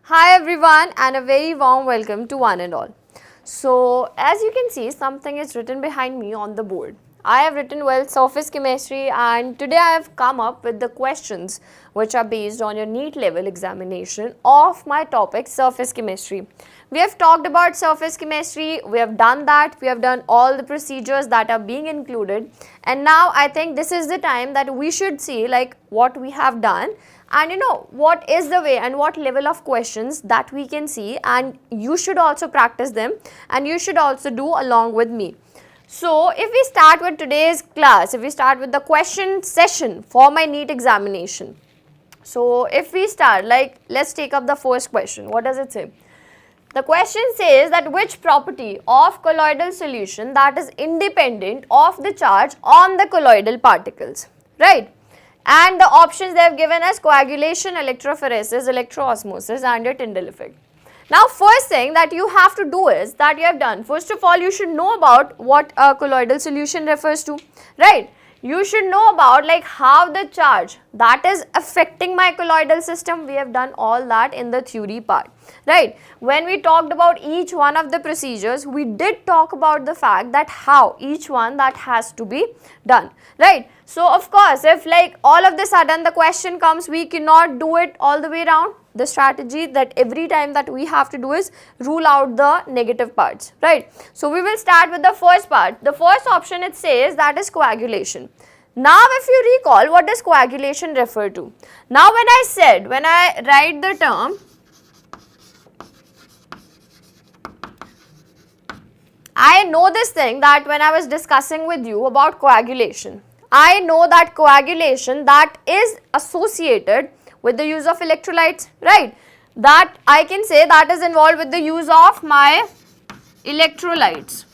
Hi everyone and a very warm welcome to one and all. So as you can see, something is written behind me on the board. I have written well surface chemistry, and today I have come up with the questions which are based on your NEET level examination of my topic surface chemistry. We have talked about surface chemistry, we have done that, we have done all the procedures that are being included, and now I think this is the time that we should see like what we have done and what is the way and what level of questions that we can see, and you should also practice them and you should also do along with me. So if we start with today's class, if we start with the question session for my NEET examination. So if we start, like, let's take up the first question. What does it say? The question says that which property of colloidal solution that is independent of the charge on the colloidal particles, right? And the options they have given as coagulation, electrophoresis, electroosmosis and your Tyndall effect. Now first thing that you have to do is that you have done, first of all you should know about what a colloidal solution refers to, right? You should know about like how the charge that is affecting my colloidal system. We have done all that in the theory part, right? When we talked about each one of the procedures, we did talk about the fact that how each one that has to be done, right? So of course, if like all of the sudden the question comes, we cannot do it all the way around. The strategy that every time that we have to do is rule out the negative parts, right? So we will start with the first part. The first option it says that is coagulation. Now if you recall, what does coagulation refer to? Now when I write the term, I know this thing that when I was discussing with you about coagulation, I know that coagulation that is associated with the use of electrolytes, right? That I can say that is involved with the use of my electrolytes.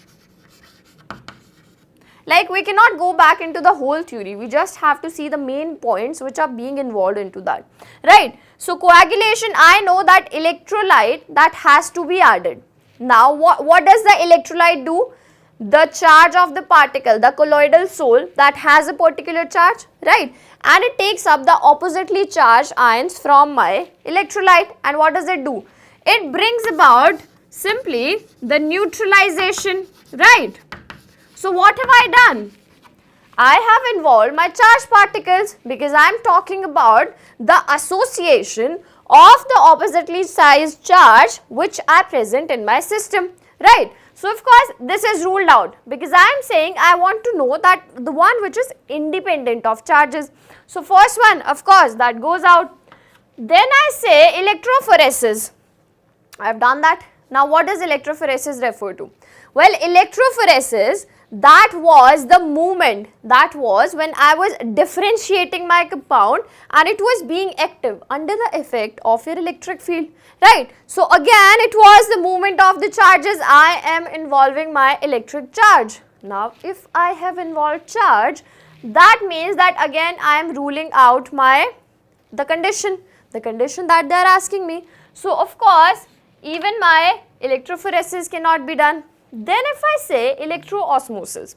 Like we cannot go back into the whole theory, we just have to see the main points which are being involved into that, right? So coagulation, I know that electrolyte that has to be added. Now what does the electrolyte do? The charge of the particle, the colloidal soul that has a particular charge, right? And it takes up the oppositely charged ions from my electrolyte, and what does it do? It brings about simply the neutralization, right? So what have I done? I have involved my charged particles because I am talking about the association of the oppositely sized charge which are present in my system, right? So of course this is ruled out because I am saying I want to know that the one which is independent of charges. So first one, of course, that goes out. Then I say electrophoresis. I have done that. Now what does electrophoresis refer to? Well, electrophoresis, that was the movement, that was when I was differentiating my compound and it was being active under the effect of your electric field, right? So again it was the movement of the charges. I am involving my electric charge. Now if I have involved charge, that means that again I am ruling out the condition that they are asking me. So of course even my electrophoresis cannot be done. Then if I say electroosmosis,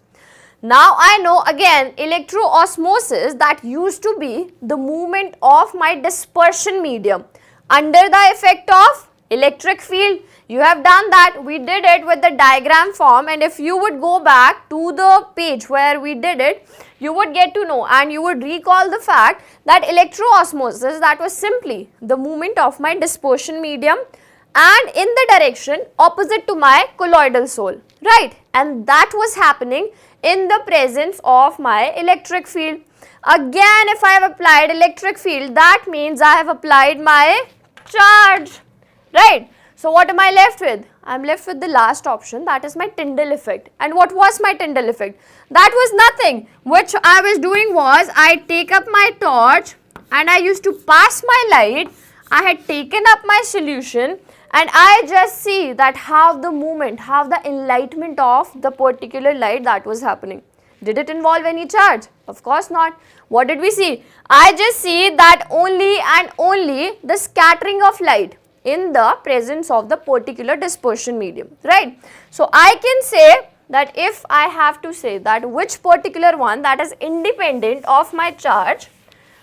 now I know again electroosmosis, that used to be the movement of my dispersion medium under the effect of electric field. You have done that, we did it with the diagram form, and if you would go back to the page where we did it, you would get to know and you would recall the fact that electroosmosis, that was simply the movement of my dispersion medium and in the direction opposite to my colloidal soul, right? And that was happening in the presence of my electric field. Again, if I have applied electric field, that means I have applied my charge, right? So what am I left with? I am left with the last option, that is my Tyndall effect. And what was my Tyndall effect? That was nothing. Which I was doing was, I take up my torch and I used to pass my light. I had taken up my solution and I just see that how the movement, how the enlightenment of the particular light that was happening. Did it involve any charge? Of course not. What did we see? I just see that only and only the scattering of light in the presence of the particular dispersion medium, right? So I can say that if I have to say that which particular one that is independent of my charge,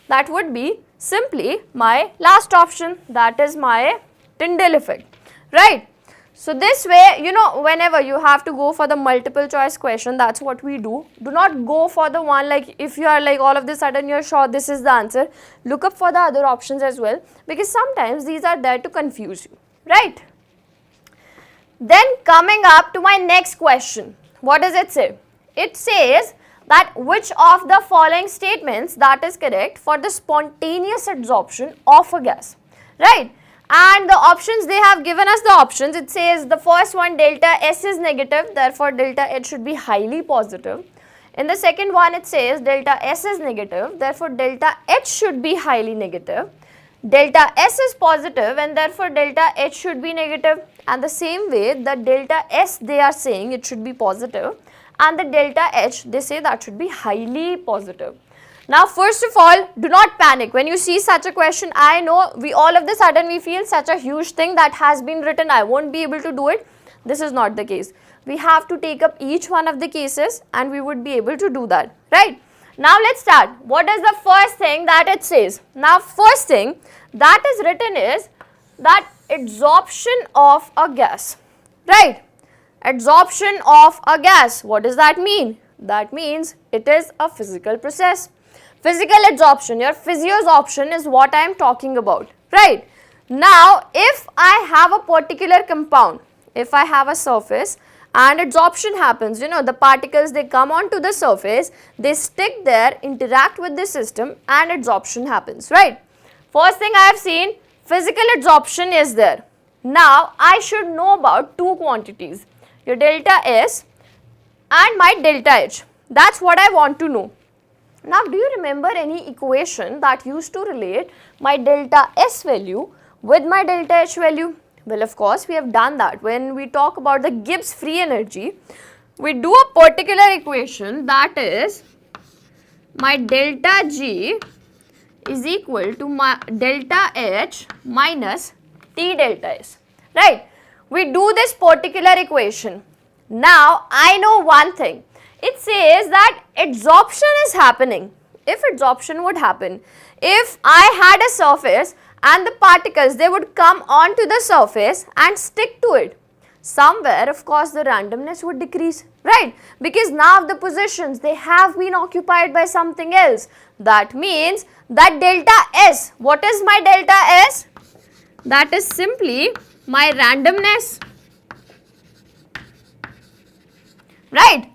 that would be simply my last option, that is my Tyndall effect, right? So this way, you know, whenever you have to go for the multiple choice question, that's what we do. Do not go for the one like if you are like all of a sudden you're sure this is the answer, look up for the other options as well, because sometimes these are there to confuse you, right? Then coming up to my next question, what does it say? It says that which of the following statements that is correct for the spontaneous adsorption of a gas, right? And the options, they have given us the options. It says the first one, delta S is negative, therefore delta H should be highly positive. In the second one, it says delta S is negative, therefore delta H should be highly negative. Delta S is positive and therefore delta H should be negative. And the same way, the delta S, they are saying it should be positive, and the delta H, they say that should be highly positive. Now, first of all, do not panic. When you see such a question, I know we all of the sudden we feel such a huge thing that has been written, I won't be able to do it. This is not the case. We have to take up each one of the cases and we would be able to do that, right? Now, let's start. What is the first thing that it says? Now, first thing that is written is that adsorption of a gas, right? Adsorption of a gas. What does that mean? That means it is a physical process. Physical adsorption, your physiosorption is what I am talking about, right? Now, if I have a particular compound, if I have a surface and adsorption happens, you know, the particles, they come onto the surface, they stick there, interact with the system and adsorption happens, right? First thing I have seen, physical adsorption is there. Now, I should know about two quantities, your delta S and my delta H. That's what I want to know. Now, do you remember any equation that used to relate my delta S value with my delta H value? Well, of course, we have done that. When we talk about the Gibbs free energy, we do a particular equation, that is my delta G is equal to my delta H minus T delta S, right? We do this particular equation. Now, I know one thing. It says that adsorption is happening. If adsorption would happen, if I had a surface and the particles, they would come onto the surface and stick to it, somewhere of course the randomness would decrease, right? Because now the positions, they have been occupied by something else. That means that delta S, what is my delta S? That is simply my randomness, right?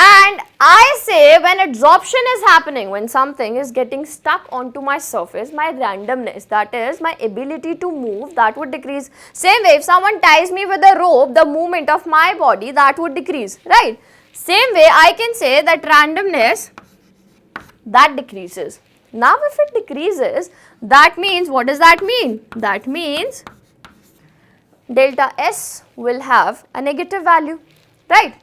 And I say when adsorption is happening, when something is getting stuck onto my surface, my randomness, that is my ability to move, that would decrease. Same way, if someone ties me with a rope, the movement of my body, that would decrease, right? Same way, I can say that randomness, that decreases. Now, if it decreases, that means, what does that mean? That means delta S will have a negative value, right?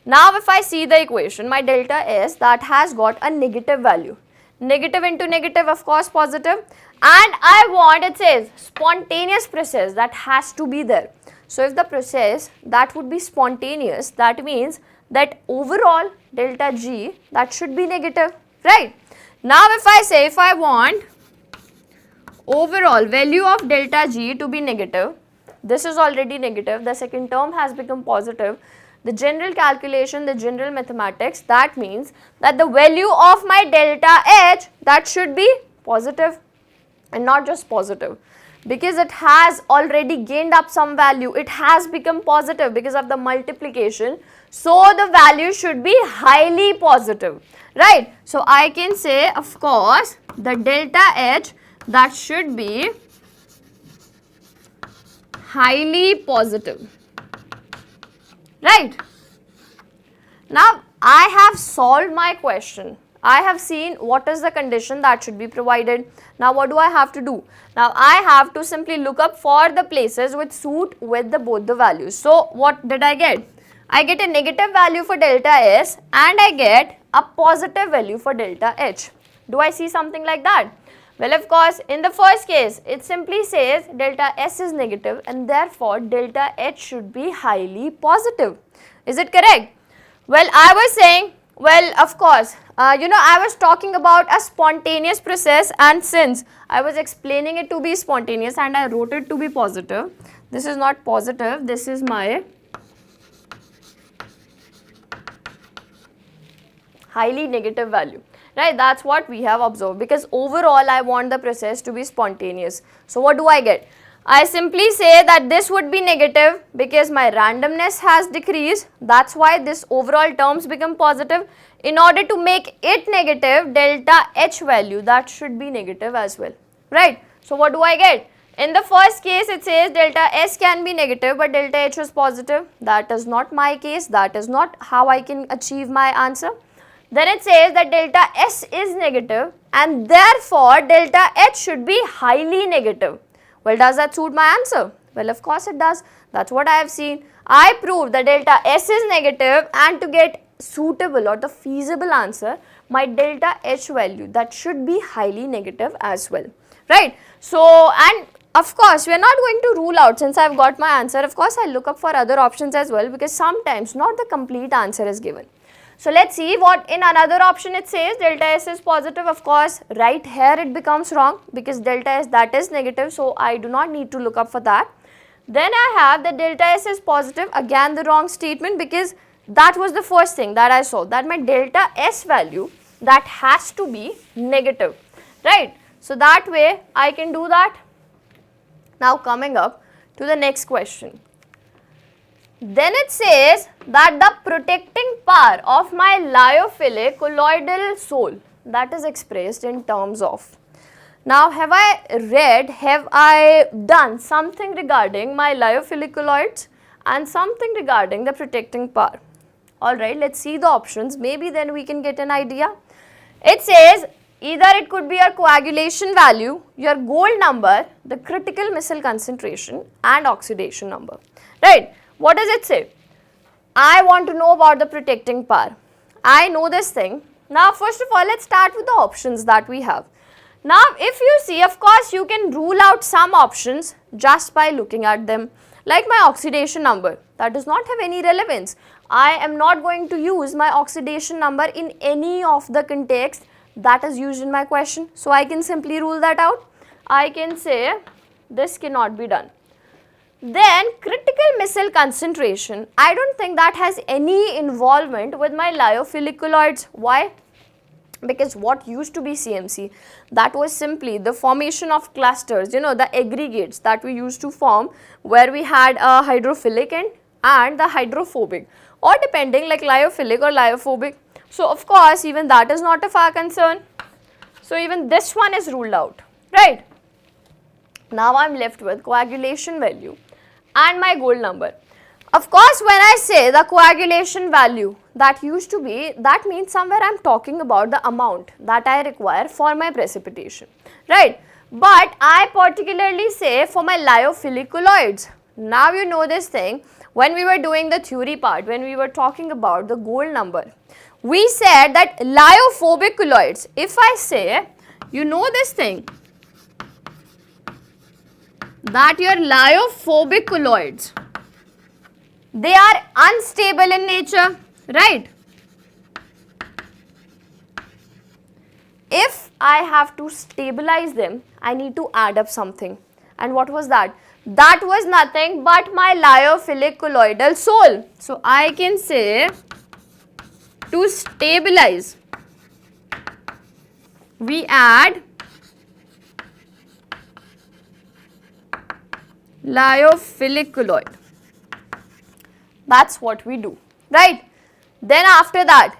Now, if I see the equation, my delta S, that has got a negative value. Negative into negative, of course, positive. And I want, it says, spontaneous process, that has to be there. So, if the process, that would be spontaneous, that means that overall delta G, that should be negative, right? Now, if I say, if I want overall value of delta G to be negative, this is already negative, the second term has become positive. The general calculation, the general mathematics, that means that the value of my delta H, that should be positive and not just positive, because it has already gained up some value. It has become positive because of the multiplication. So, the value should be highly positive, right? So, I can say, of course, the delta H, that should be highly positive, right? Now, I have solved my question. I have seen what is the condition that should be provided. Now, what do I have to do? Now, I have to simply look up for the places which suit with both the values. So, what did I get? I get a negative value for delta S and I get a positive value for delta H. Do I see something like that? Well, of course, in the first case, it simply says delta S is negative and therefore delta H should be highly positive. Is it correct? Well, I was saying, well, of course, I was talking about a spontaneous process, and since I was explaining it to be spontaneous and I wrote it to be positive, this is not positive, this is my highly negative value, right? That's what we have observed, because overall I want the process to be spontaneous. So what do I get? I simply say that this would be negative because my randomness has decreased. That's why this overall terms become positive. In order to make it negative, delta H value, that should be negative as well, right? So what do I get? In the first case, it says delta S can be negative, but delta H was positive. That is not my case. That is not how I can achieve my answer. Then it says that delta S is negative and therefore delta H should be highly negative. Well, does that suit my answer? Well, of course it does. That's what I have seen. I proved that delta S is negative, and to get suitable or the feasible answer, my delta H value, that should be highly negative as well, right? So, and of course, we are not going to rule out, since I have got my answer, of course, I look up for other options as well, because sometimes not the complete answer is given. So let's see what in another option it says delta S is positive. Of course, right here it becomes wrong because delta S, that is negative, so I do not need to look up for that. Then I have that delta S is positive, again the wrong statement, because that was the first thing that I saw, that my delta S value, that has to be negative, right? So that way I can do that. Now coming up to the next question. Then it says that the protecting power of my lyophilic colloidal sole, that is expressed in terms of. Now have I done something regarding my lyophilic colloids and something regarding the protecting power. Alright, let's see the options, maybe then we can get an idea. It says either it could be your coagulation value, your gold number, the critical missile concentration and oxidation number, right? What does it say? I want to know about the protecting power. I know this thing. Now, first of all, let's start with the options that we have. Now, if you see, of course, you can rule out some options just by looking at them. Like my oxidation number, that does not have any relevance. I am not going to use my oxidation number in any of the context that is used in my question. So, I can simply rule that out. I can say this cannot be done. Then critical missile concentration, I don't think that has any involvement with my lyophilic colloids. Why? Because what used to be CMC, that was simply the formation of clusters, the aggregates that we used to form, where we had a hydrophilic and the hydrophobic, or depending like lyophilic or lyophobic. So of course even that is not of our concern. So even this one is ruled out, right? Now I am left with coagulation value and my gold number. Of course, when I say the coagulation value, that used to be, that means somewhere I am talking about the amount that I require for my precipitation, right? But I particularly say for my lyophilic colloids. Now you know this thing, when we were doing the theory part, when we were talking about the gold number, we said that lyophobic colloids, if I say, you know this thing, that your lyophobic colloids, they are unstable in nature, right? If I have to stabilize them, I need to add up something. And what was that? That was nothing but my lyophilic colloidal sole. So I can say to stabilize, we add lyophilic colloid. That's what we do, right? Then after that,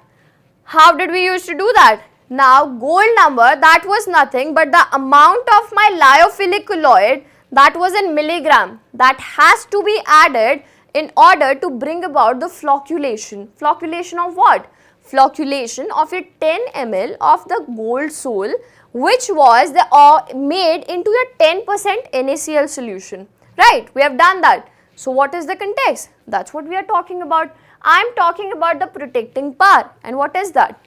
how did we used to do that? Now gold number, that was nothing but the amount of my lyophilic colloid, that was in milligram, that has to be added in order to bring about the flocculation. Flocculation of what? Flocculation of a 10 ml of the gold sole, which was made into a 10% NaCl solution. Right, we have done that. So what is the context? That's what we are talking about. I am talking about the protecting power. And what is that?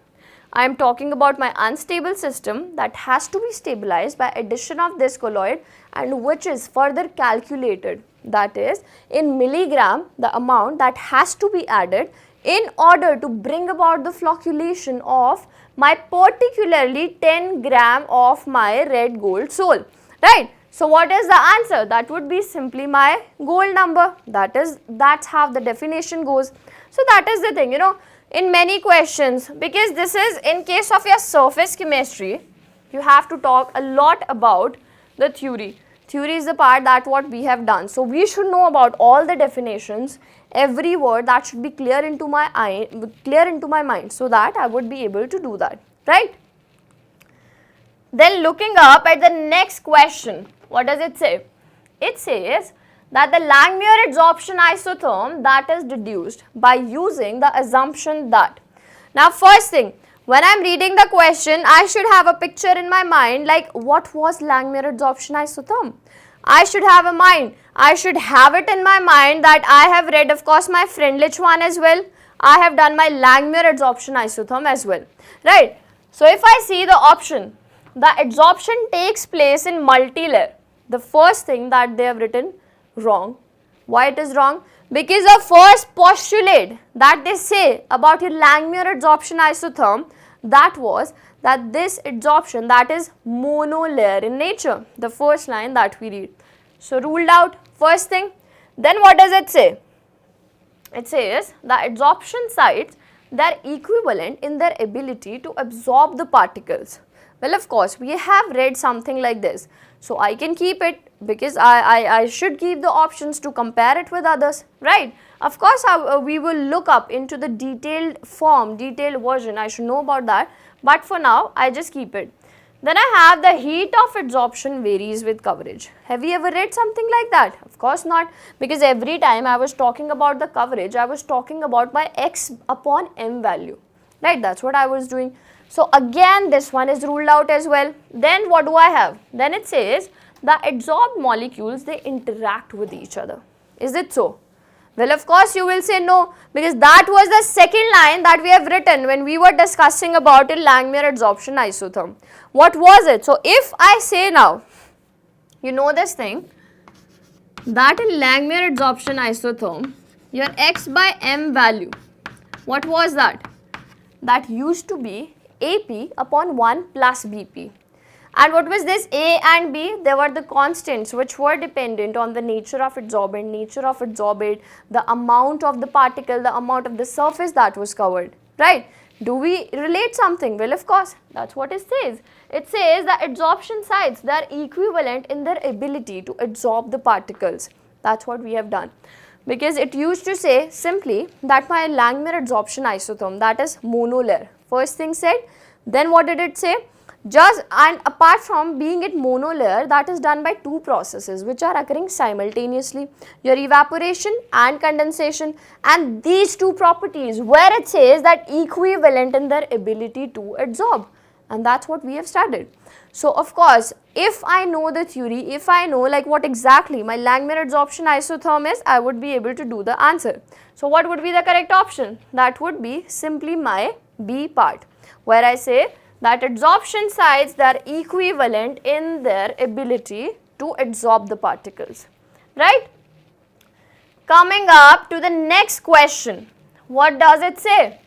I am talking about my unstable system that has to be stabilized by addition of this colloid, and which is further calculated. That is, in milligram, the amount that has to be added in order to bring about the flocculation of my particularly 10 gram of my red gold sol, right? So what is the answer? That would be simply my gold number. That's how the definition goes. So that is the thing, in many questions, because this is in case of your surface chemistry, you have to talk a lot about the theory. Theory is the part that what we have done. So we should know about all the definitions, every word that should be clear into my mind, so that I would be able to do that, right? Then looking up at the next question, what does it say? It says that the Langmuir adsorption isotherm that is deduced by using the assumption that. Now first thing, when I am reading the question, I should have a picture in my mind like what was Langmuir adsorption isotherm. I should have it in my mind that I have read of course my Freundlich one as well. I have done my Langmuir adsorption isotherm as well, right? So if I see the option, the adsorption takes place in multi-layer. The first thing that they have written wrong. Why it is wrong? Because the first postulate that they say about your Langmuir adsorption isotherm, that was that this adsorption that is monolayer in nature. The first line that we read. So ruled out, first thing. Then what does it say? It says the adsorption sites, they are equivalent in their ability to absorb the particles. Well, of course, we have read something like this. So I can keep it because I should keep the options to compare it with others, right? Of course, we will look up into the detailed form, detailed version. I should know about that. But for now, I just keep it. Then I have the heat of adsorption varies with coverage. Have you ever read something like that? Of course not, because every time I was talking about the coverage, I was talking about my x upon m value, right? That's what I was doing. So again, this one is ruled out as well. Then what do I have? Then it says the adsorbed molecules, they interact with each other. Is it so? Well, of course you will say no, because that was the second line that we have written when we were discussing about a Langmuir adsorption isotherm. What was it? So if I say now, you know this thing, that in Langmuir adsorption isotherm, your x by m value, what was that? That used to be AP upon 1 plus BP. And what was this? A and B, they were the constants which were dependent on the nature of adsorbent, the amount of the particle, the amount of the surface that was covered, right? Do we relate something? Well, of course, that's what it says. It says the adsorption sites, they are equivalent in their ability to absorb the particles. That's what we have done. Because it used to say simply that my Langmuir adsorption isotherm, that is monolayer. First thing said, then what did it say? And apart from being it monolayer, that is done by two processes which are occurring simultaneously, your evaporation and condensation, and these two properties where it says that equivalent in their ability to adsorb, and that's what we have studied. So of course, if I know the theory, if I know like what exactly my Langmuir adsorption isotherm is, I would be able to do the answer. So what would be the correct option? That would be simply my B part, where I say that adsorption sites, they are equivalent in their ability to adsorb the particles, right? Coming up to the next question, what does it say?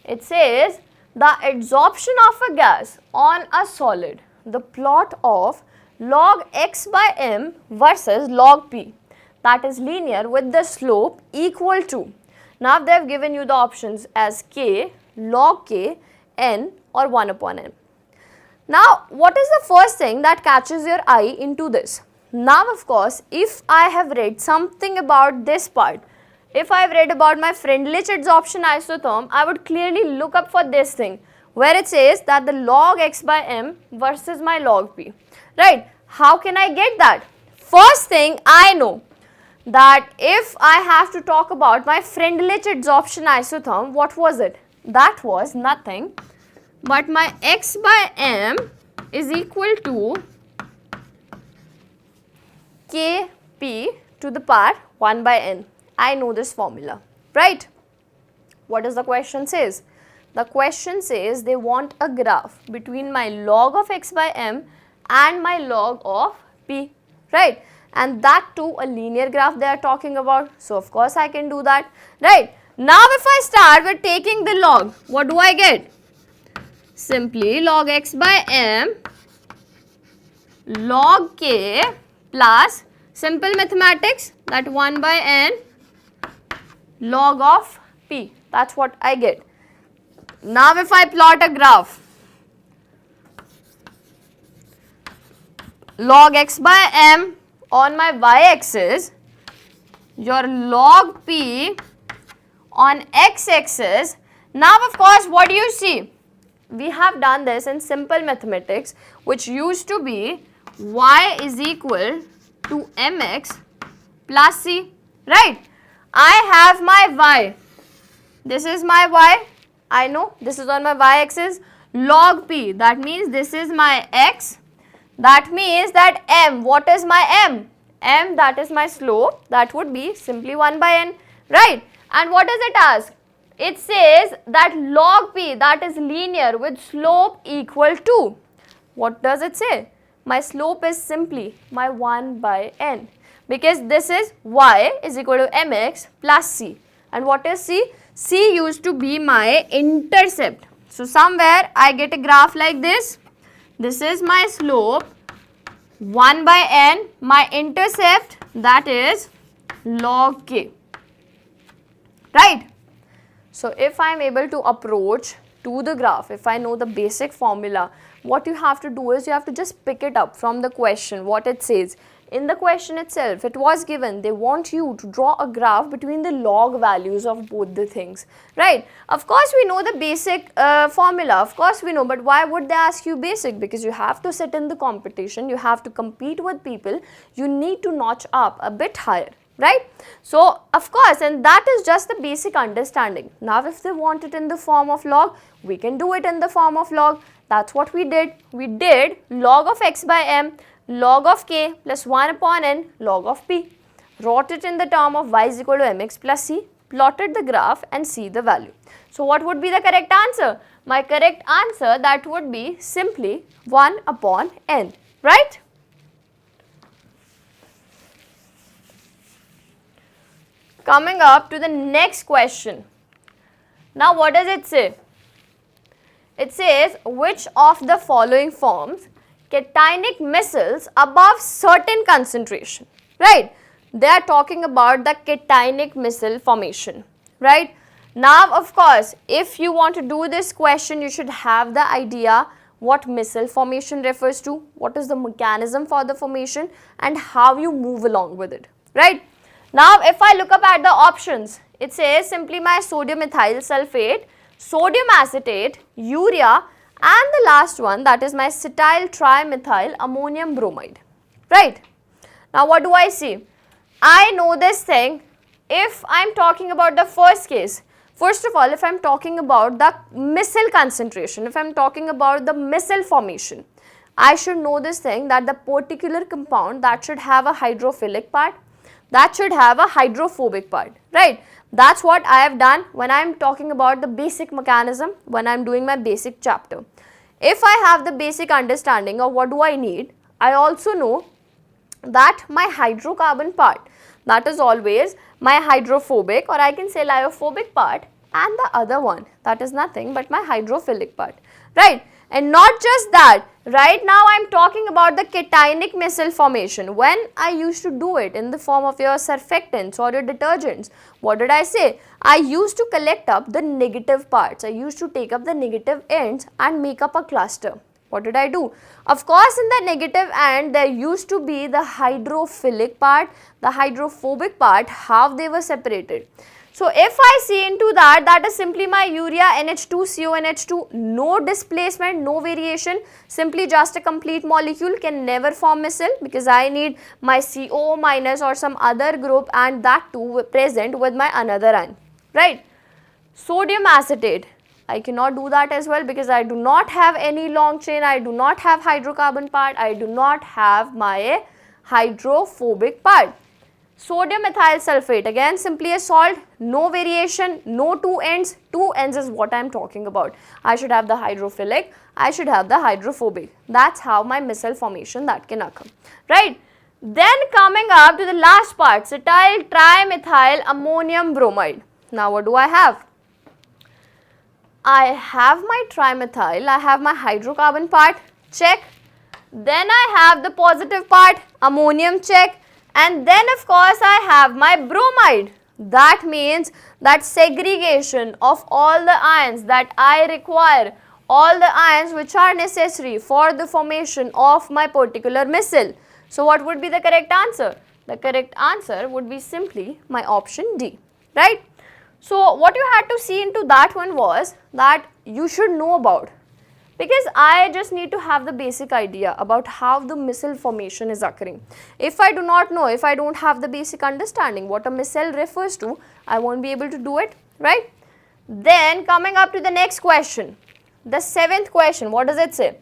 It says the adsorption of a gas on a solid, the plot of log x by m versus log p, that is linear with the slope equal to. Now they have given you the options as k, log k, n or 1 upon n. Now what is the first thing that catches your eye into this? Now of course, if I have read something about this part, if I have read about my Freundlich adsorption isotherm, I would clearly look up for this thing where it says that the log x by m versus my log p, right? How can I get that? First thing I know that if I have to talk about my Freundlich adsorption isotherm, what was it? That was nothing but my x by m is equal to Kp to the power 1 by n. I know this formula, right? What does the question says? The question says they want a graph between my log of x by m and my log of p, right? And that too a linear graph they are talking about. So of course I can do that, right? Now if I start with taking the log, what do I get? Simply log x by m log k plus simple mathematics, that 1 by n log of p. That's what I get. Now if I plot a graph, log x by m on my y-axis, your log p on x-axis. Now of course what do you see? We have done this in simple mathematics, which used to be y is equal to mx plus c, right? I have my y, this is my y, I know this is on my y-axis, log p, that means this is my x, that means that m, what is my m? M, that is my slope, that would be simply 1 by n, right? And what does it ask? It says that log p, that is linear with slope equal to, what does it say? My slope is simply my 1 by n, because this is y is equal to mx plus c. And what is c? C used to be my intercept. So somewhere I get a graph like this. This is my slope 1 by n, my intercept, that is log k, right? So if I am able to approach to the graph, if I know the basic formula, what you have to do is you have to just pick it up from the question, what it says. In the question itself, it was given, they want you to draw a graph between the log values of both the things, right? Of course, we know the basic formula, of course we know, but why would they ask you basic? Because you have to sit in the competition, you have to compete with people, you need to notch up a bit higher, right? So, of course, and that is just the basic understanding. Now, if they want it in the form of log, we can do it in the form of log. That's what we did. We did log of x by m, log of k plus 1 upon n log of p. Wrote it in the term of y is equal to mx plus c, plotted the graph and see the value. So, what would be the correct answer? My correct answer, that would be simply 1 upon n, right? Coming up to the next question. Now, what does it say? It says, which of the following forms cationic missiles above certain concentration, right? They are talking about the cationic missile formation, right? Now, of course, if you want to do this question, you should have the idea what missile formation refers to, what is the mechanism for the formation, and how you move along with it, right? Now, if I look up at the options, it says simply my sodium methyl sulfate, sodium acetate, urea, and the last one, that is my cetyl trimethyl ammonium bromide, right? Now, what do I see? I know this thing. If I am talking about the first case, first of all, if I am talking about the missile concentration, if I am talking about the missile formation, I should know this thing, that the particular compound that should have a hydrophilic part, that should have a hydrophobic part, right? That's what I have done when I am talking about the basic mechanism, when I am doing my basic chapter. If I have the basic understanding of what do I need, I also know that my hydrocarbon part, that is always my hydrophobic, or I can say lyophobic part, and the other one, that is nothing but my hydrophilic part, right? And not just that, right now I am talking about the cationic missile formation. When I used to do it in the form of your surfactants or your detergents, what did I say? I used to collect up the negative parts. I used to take up the negative ends and make up a cluster. What did I do? Of course, in the negative end, there used to be the hydrophilic part, the hydrophobic part, how they were separated. So, if I see into that, that is simply my urea NH2CONH2, no displacement, no variation, simply just a complete molecule, can never form missile, because I need my CO minus or some other group, and that too present with my another ion, right? Sodium acetate, I cannot do that as well, because I do not have any long chain, I do not have hydrocarbon part, I do not have my hydrophobic part. Sodium methyl sulfate, again simply a salt, no variation, no two ends is what I am talking about. I should have the hydrophilic, I should have the hydrophobic. That's how my missile formation that can occur, right? Then coming up to the last part, cetyl trimethyl ammonium bromide. Now what do I have? I have my trimethyl, I have my hydrocarbon part, check. Then I have the positive part, ammonium, check. And then of course I have my bromide. That means that segregation of all the ions that I require, all the ions which are necessary for the formation of my particular micelle. So what would be the correct answer? The correct answer would be simply my option D, right? So what you had to see into that one was that you should know about, because I just need to have the basic idea about how the micelle formation is occurring. If I do not know, if I don't have the basic understanding what a micelle refers to, I won't be able to do it, right? Then coming up to the next question, the 7th question, what does it say?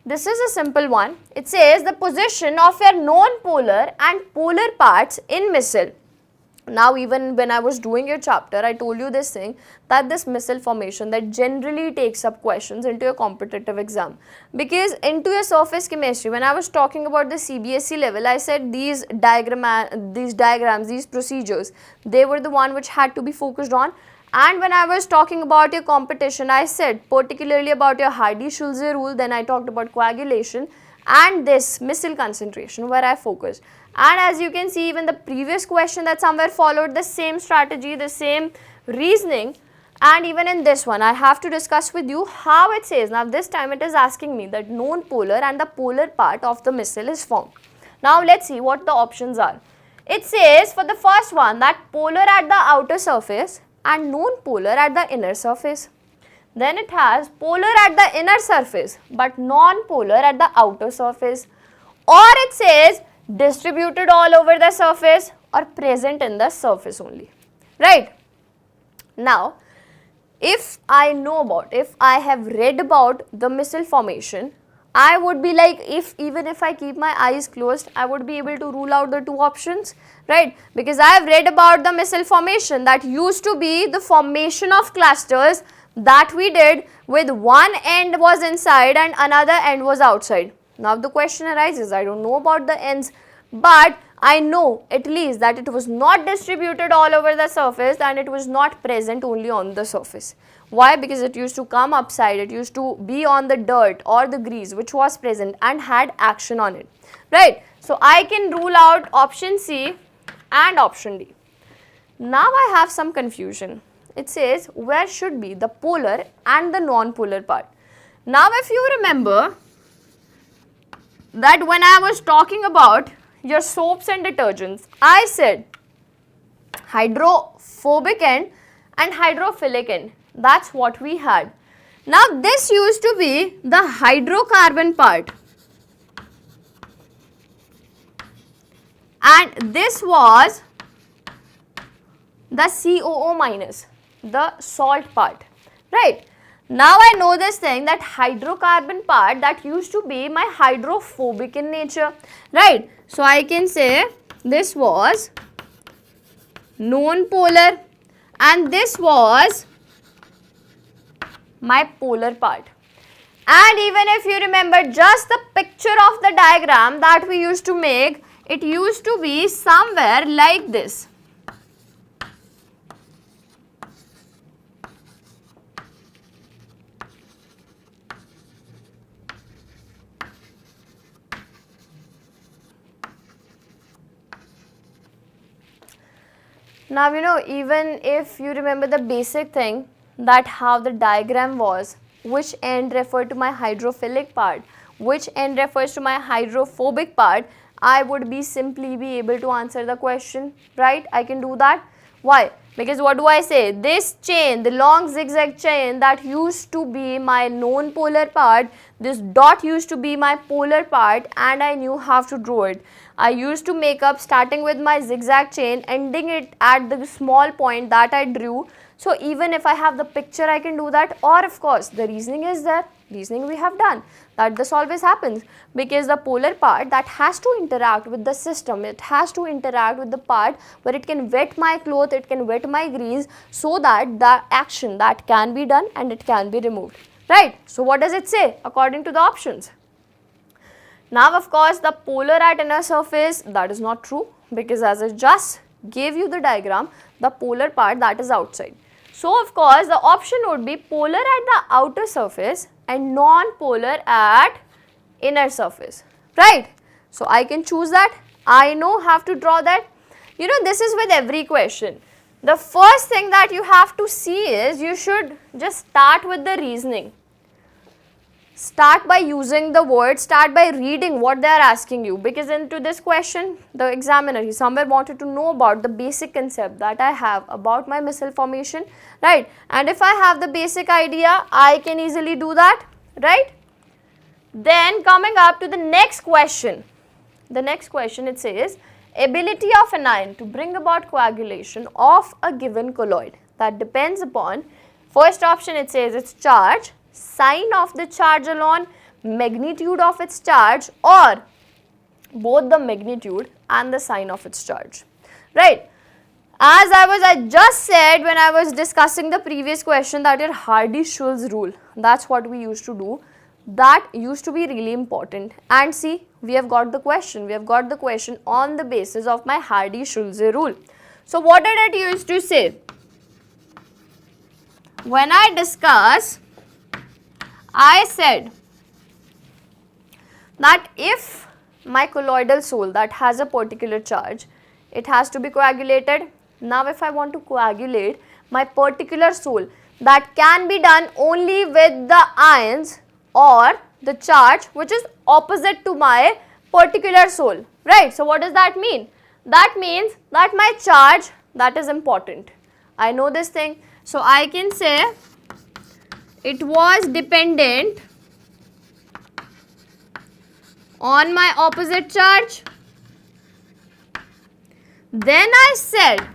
This is a simple one. It says the position of your non-polar and polar parts in micelle. Now even when I was doing your chapter, I told you this thing, that this micelle formation that generally takes up questions into your competitive exam. Because into your surface chemistry, when I was talking about the CBSE level, I said these diagrams, these procedures, they were the one which had to be focused on. And when I was talking about your competition, I said particularly about your Hardy-Schulze rule, then I talked about coagulation and this micelle concentration where I focused. And as you can see, even the previous question that somewhere followed the same strategy, the same reasoning, and even in this one I have to discuss with you how it says. Now this time it is asking me that non-polar and the polar part of the micelle is formed. Now let's see what the options are. It says for the first one that polar at the outer surface and non-polar at the inner surface. Then it has polar at the inner surface but non-polar at the outer surface. Or it says distributed all over the surface or present in the surface only, right? Now, if I know about, if I have read about the micelle formation, I would be like, even if I keep my eyes closed, I would be able to rule out the two options, right? Because I have read about the micelle formation that used to be the formation of clusters that we did with one end was inside and another end was outside. Now the question arises, I don't know about the ends, but I know at least that it was not distributed all over the surface and it was not present only on the surface. Why? Because it used to come upside, it used to be on the dirt or the grease which was present and had action on it, right? So I can rule out option C and option D. Now I have some confusion. It says where should be the polar and the non-polar part. Now if you remember that when I was talking about your soaps and detergents, I said hydrophobic end and hydrophilic end. That's what we had. Now this used to be the hydrocarbon part and this was the COO minus, the salt part, right? Now I know this thing that hydrocarbon part that used to be my hydrophobic in nature, right? So I can say this was non-polar and this was my polar part. And even if you remember just the picture of the diagram that we used to make, it used to be somewhere like this. Now, you know, even if you remember the basic thing that how the diagram was, which end referred to my hydrophilic part, which end refers to my hydrophobic part, I would be simply be able to answer the question, right? I can do that. Why? Because what do I say? This chain, the long zigzag chain that used to be my non-polar part, this dot used to be my polar part and I knew how to draw it. I used to make up starting with my zigzag chain, ending it at the small point that I drew. So even if I have the picture, I can do that. Or of course, the reasoning is there. Reasoning we have done. That this always happens because the polar part that has to interact with the system, it has to interact with the part where it can wet my cloth, it can wet my grease, so that the action that can be done and it can be removed, right? So what does it say according to the options? Now of course the polar at inner surface, that is not true because as I just gave you the diagram, the polar part that is outside. So of course the option would be polar at the outer surface and non-polar at inner surface, right? So I can choose that. I know have to draw that. You know, this is with every question. The first thing that you have to see is you should just start with the reasoning. Start by using the words, start by reading what they are asking you, because into this question the examiner, he somewhere wanted to know about the basic concept that I have about my missile formation, right? And if I have the basic idea, I can easily do that, right? Then coming up to the next question. The next question, it says ability of an ion to bring about coagulation of a given colloid. That depends upon, first option it says its charge, sign of the charge alone, magnitude of its charge, or both the magnitude and the sign of its charge, right? As I just said when I was discussing the previous question, that is Hardy-Schulze rule. That's what we used to do. That used to be really important. And see, we have got the question. We have got the question on the basis of my Hardy-Schulze rule. So what did it used to say? When I discuss, I said that if my colloidal soul that has a particular charge, it has to be coagulated. Now if I want to coagulate my particular soul, that can be done only with the ions or the charge which is opposite to my particular soul, right? So what does that mean? That means that my charge, that is important. I know this thing. So I can say it was dependent on my opposite charge. Then I said,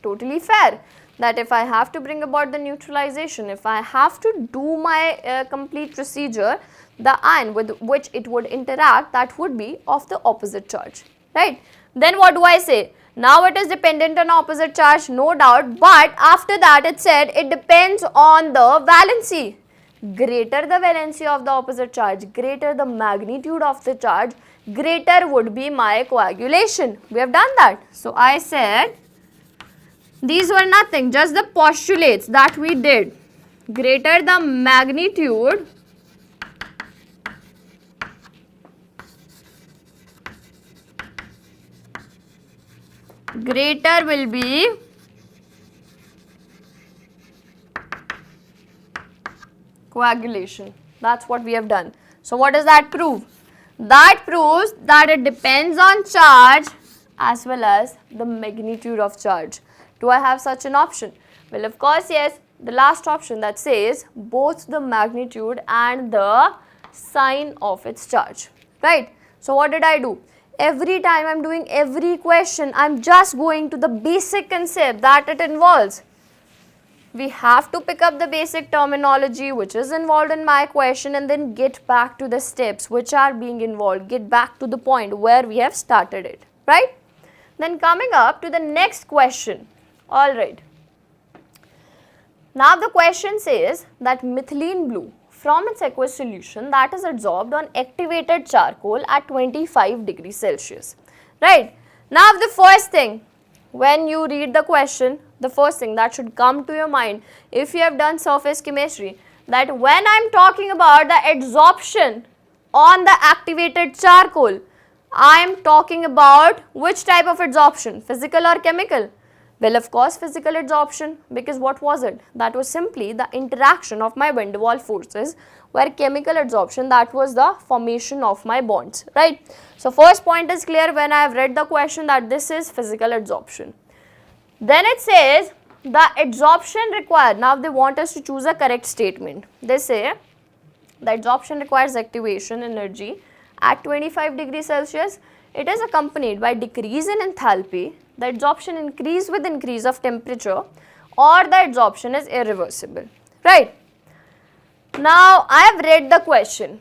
totally fair, that if I have to bring about the neutralization, if I have to do my complete procedure, the ion with which it would interact, that would be of the opposite charge, right? Then what do I say? Now it is dependent on opposite charge, no doubt, but after that it said it depends on the valency. Greater the valency of the opposite charge, greater the magnitude of the charge, greater would be my coagulation. We have done that. So I said, these were nothing, just the postulates that we did. Greater the magnitude, greater will be coagulation. That's what we have done. So what does that prove? That proves that it depends on charge as well as the magnitude of charge. Do I have such an option? Well, of course, yes. The last option that says both the magnitude and the sign of its charge, right? So what did I do? Every time I'm doing every question, I'm just going to the basic concept that it involves. We have to pick up the basic terminology which is involved in my question and then get back to the steps which are being involved, get back to the point where we have started it, right? Then coming up to the next question. Alright. Now the question says that methylene blue from its aqueous solution that is adsorbed on activated charcoal at 25 degrees Celsius, right? Now the first thing, when you read the question, the first thing that should come to your mind if you have done surface chemistry, that when I am talking about the adsorption on the activated charcoal, I am talking about which type of adsorption, physical or chemical? Well, of course, physical adsorption, because what was it? That was simply the interaction of my van der Waals forces, where chemical adsorption, that was the formation of my bonds, right? So first point is clear when I have read the question that this is physical adsorption. Then it says the adsorption required. Now they want us to choose a correct statement. They say the adsorption requires activation energy at 25 degrees Celsius. It is accompanied by decrease in enthalpy. The adsorption increase with increase of temperature, or the adsorption is irreversible, right? Now I have read the question.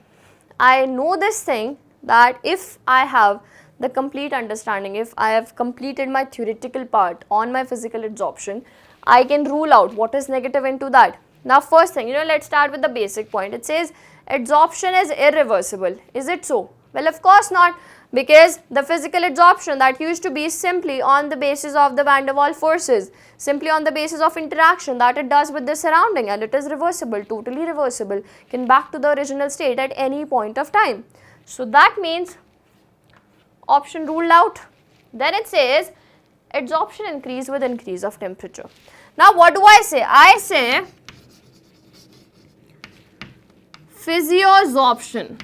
I know this thing that if I have the complete understanding, if I have completed my theoretical part on my physical adsorption, I can rule out what is negative into that. Now first thing, let's start with the basic point. It says adsorption is irreversible. Is it so? Well, of course not, because the physical adsorption that used to be simply on the basis of the van der Waals forces, simply on the basis of interaction that it does with the surrounding, and it is reversible, totally reversible, can back to the original state at any point of time. So that means option ruled out. Then it says adsorption increase with increase of temperature. Now what do I say? I say physiosorption.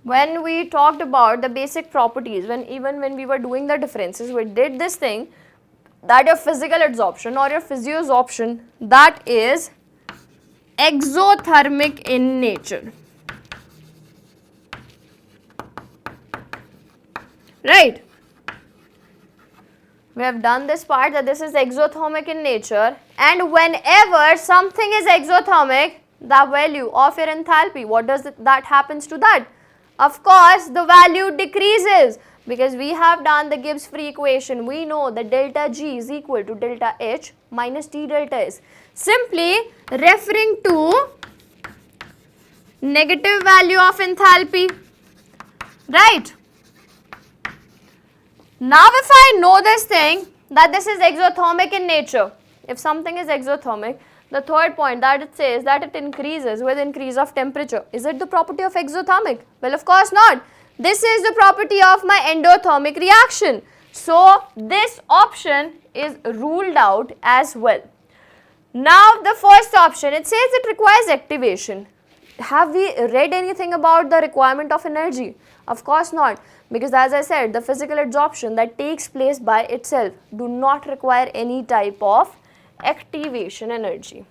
When we talked about the basic properties, even when we were doing the differences, we did this thing that your physical adsorption or your physiosorption, that is exothermic in nature. Right? We have done this part that this is exothermic in nature, and whenever something is exothermic, the value of your enthalpy, what does that happens to that? Of course, the value decreases, because we have done the Gibbs free equation. We know that delta G is equal to delta H minus T delta S, simply referring to negative value of enthalpy, right? Now if I know this thing that this is exothermic in nature, if something is exothermic, the third point that it says that it increases with increase of temperature, is it the property of exothermic? Well, of course not. This is the property of my endothermic reaction. So this option is ruled out as well. Now the first option, it says it requires activation. Have we read anything about the requirement of energy? Of course not, because as I said, the physical adsorption that takes place by itself do not require any type of activation energy.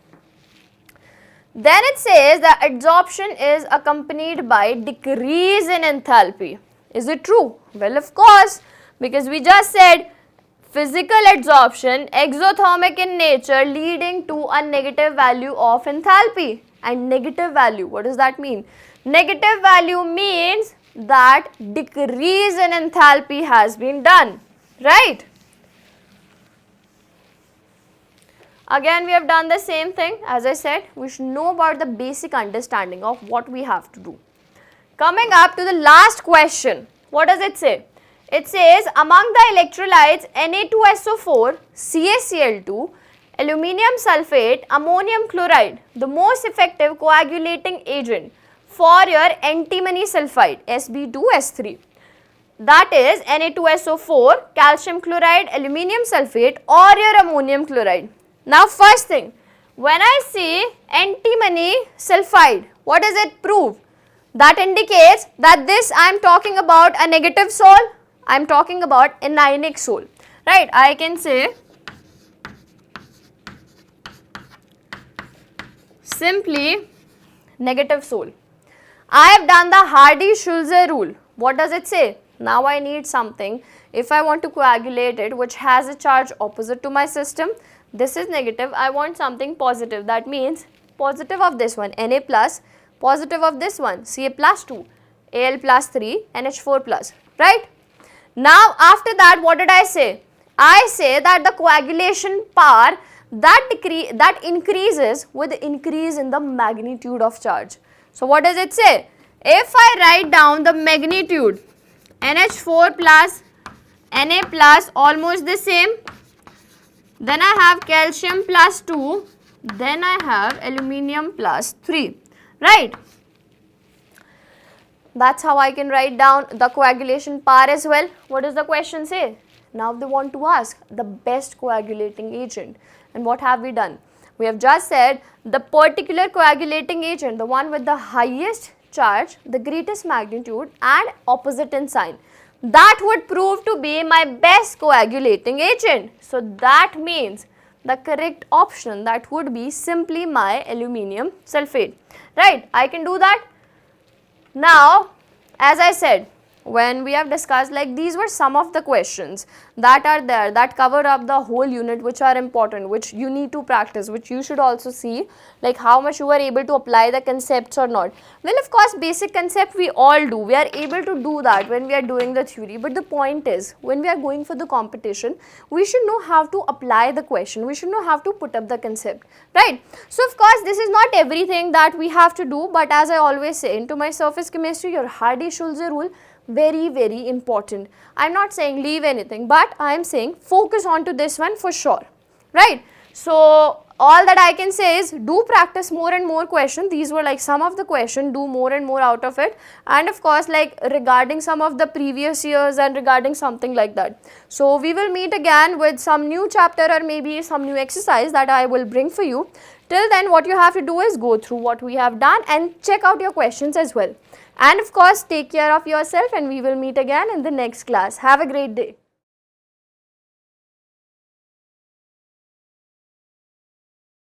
Then it says that adsorption is accompanied by decrease in enthalpy. Is it true? Well, of course, because we just said physical adsorption, exothermic in nature, leading to a negative value of enthalpy. And negative value, what does that mean? Negative value means that decrease in enthalpy has been done, right? Again, we have done the same thing. As I said, we should know about the basic understanding of what we have to do. Coming up to the last question, what does it say? It says among the electrolytes Na2SO4, CaCl2, aluminium sulfate, ammonium chloride, the most effective coagulating agent for your antimony sulfide Sb2S3, that is Na2SO4, calcium chloride, aluminium sulfate, or your ammonium chloride. Now first thing, when I say antimony sulfide, what does it prove? That indicates that this I am talking about a negative sol, I am talking about anionic sol, right? I can say simply negative sol. I have done the Hardy-Schulze rule. What does it say? Now I need something, if I want to coagulate it, which has a charge opposite to my system. This is negative, I want something positive. That means positive of this one, Na plus, positive of this one, Ca plus 2, Al plus 3, NH4 plus, right? Now after that, what did I say? I say that the coagulation power that increases with the increase in the magnitude of charge. So what does it say? If I write down the magnitude, NH4 plus, Na plus, almost the same, then I have calcium plus 2, then I have aluminium plus 3, right? That's how I can write down the coagulation power as well. What does the question say? Now they want to ask the best coagulating agent. And what have we done? We have just said the particular coagulating agent, the one with the highest charge, the greatest magnitude and opposite in sign, that would prove to be my best coagulating agent. So that means the correct option, that would be simply my aluminium sulfate, right? I can do that. Now, as I said, when we have discussed, like these were some of the questions that are there that cover up the whole unit, which are important, which you need to practice, which you should also see like how much you are able to apply the concepts or not. Well, of course, basic concept we all do, we are able to do that when we are doing the theory, but the point is when we are going for the competition, we should know how to apply the question, we should know how to put up the concept, right? So of course this is not everything that we have to do, but as I always say, into my surface chemistry, your Hardy-Schulze rule, very important. I'm not saying leave anything, but I'm saying focus on to this one for sure, right? So all that I can say is do practice more and more questions. These were like some of the questions, do more and more out of it, and of course like regarding some of the previous years and regarding something like that. So we will meet again with some new chapter or maybe some new exercise that I will bring for you. Till then, what you have to do is go through what we have done and check out your questions as well. And of course, take care of yourself, and we will meet again in the next class. Have a great day.